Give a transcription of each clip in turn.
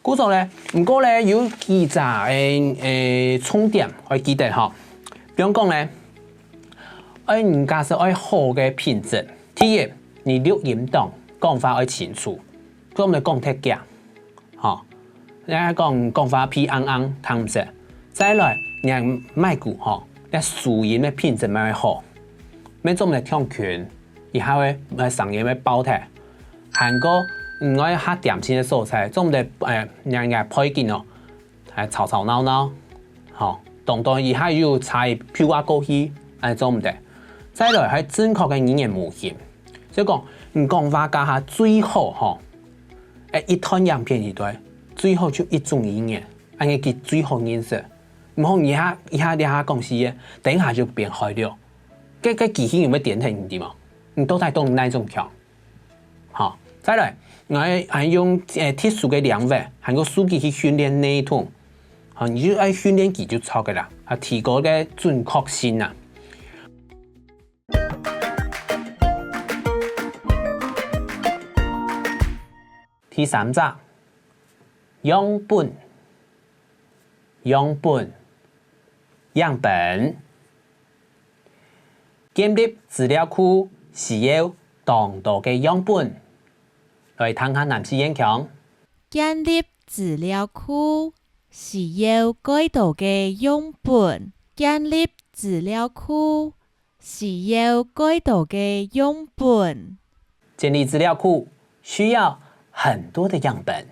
故說咧，唔過咧有幾隻重點我記得吼，比方講咧，人家是愛好嘅品質。第一，你錄音檔講法愛清楚，咁咪講太假，吼，你講法屁昂昂，聽唔識。再來，你麥鼓吼，你錄音嘅品質咪好，咪做唔嚟唱拳，以後嘅上音嘅包體，韓國。唔愛下點心嘅素材，做唔得人家配件哦，係吵吵鬧鬧，吼，當當以下要菜飄啊過去，做唔得。再來係正確嘅語言模型，所以講唔講話家下最好吼，一段影片一段，最好就一種語言，安尼佢最好認識。唔好以下你下講事嘅，等下就變開了。個機器有咩點睇唔掂嘛？你都睇到哪種強？好，再來。我係用特殊嘅量位，係個數據去訓練內容，你就愛訓練佢就錯嘅啦，提高嘅準確性啊。第三則，樣本，建立資料庫需要當多嘅樣本。來睇下南市演強。建立資料庫需要幾多嘅樣本？建立資料庫需要幾多嘅樣本？建立資料庫需要很多的樣本。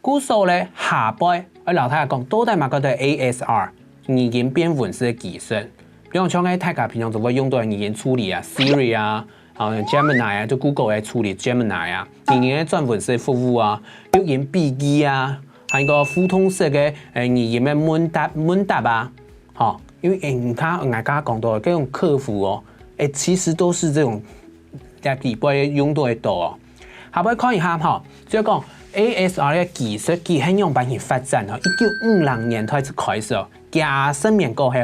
故數咧下輩，我老太太講，到底乜個對 ASR 語言變文字嘅技術，比如像喺大家平常就會用到嘅語言處理啊 ，Siri 啊。Gemini 啊，就 Google 嘅處理 Gemini 啊，語言嘅轉文式服務啊，語言筆記啊，還有個互動式嘅語言嘅問答啊，嚇，因為人家講到這種客服哦，其實都是這種在底部用到嘅多哦。下邊看一下嚇，就講 ASR 嘅技術佢係用版去發展哦，1950年開始開始哦，加深年過後，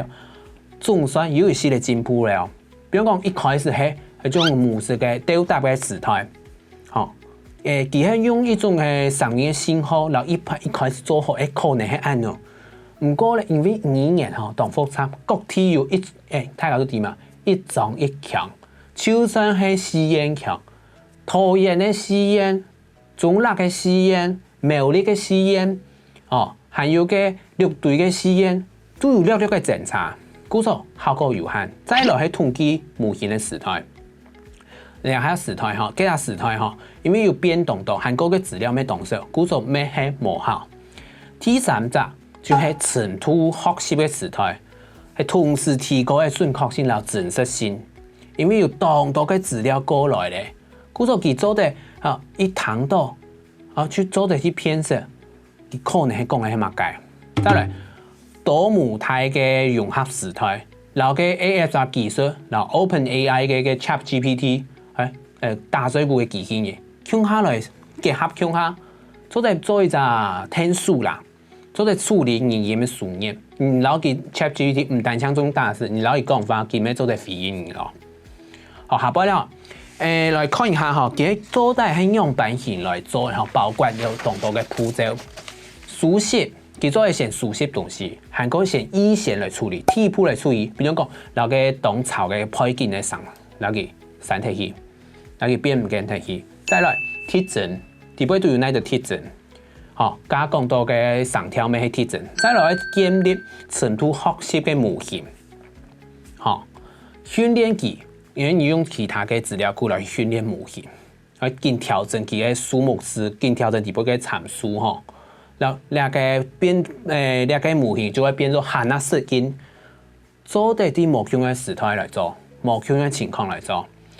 總算有一些嘅進步了。比如講一開始係一種模式嘅對答嘅時態，吼，佢係用一種嘅聲音信號，然後一開始做好，可能係按咯。唔過咧，因為語言吼當複雜，各體有大家都知嘛，一撞一強，就算係試驗強，拖延嘅試驗、中立嘅試驗、苗栗嘅試驗，哦，還有嘅綠隊嘅試驗，都有略略嘅檢查，故所效果有限。再來係統計模型嘅時態。然後還有時態吼，幾下時態吼，因為有變動到，韓國嘅資料咩動作，故所咩係無效。第三則就係程度學習嘅時態，係同時提高嘅準確性同真實性，因為有當多嘅資料過來咧，故所佢做得一堂到去做得去編輯，佢可能係講嘅係乜解。再來多模態嘅融合時態，然後嘅 ASR 技術，然後 OpenAI 嘅 ChatGPT。大水壺嘅機器嘅，用下來結合用下，做一隻天數啦，做一處理語言嘅數念。然後佢 ChatGPT 唔單槍中大事，然後佢講法佢咩做隻飛音咯。好，下邊啦，來看一下嚇，佢做帶係用版型來做，然後包括有當多嘅步驟，書寫，佢做係先書寫東西，韓國先以線來處理，題譜來處理，比如講，然後嘅當草嘅配件嚟上，然後佢刪提起。那個變唔見提起，再來鐵證，底部都有那個鐵證，好，加更多嘅上條咩係鐵證，再來建立程度學習嘅模型，好，訓練佢，因為你用其他嘅資料庫來訓練模型，去見調整佢嘅數目詞，見調整底部嘅參數，吼，然後兩個變兩個模型就會變做下那適應，做啲模型嘅時態來做，模型嘅情況來做。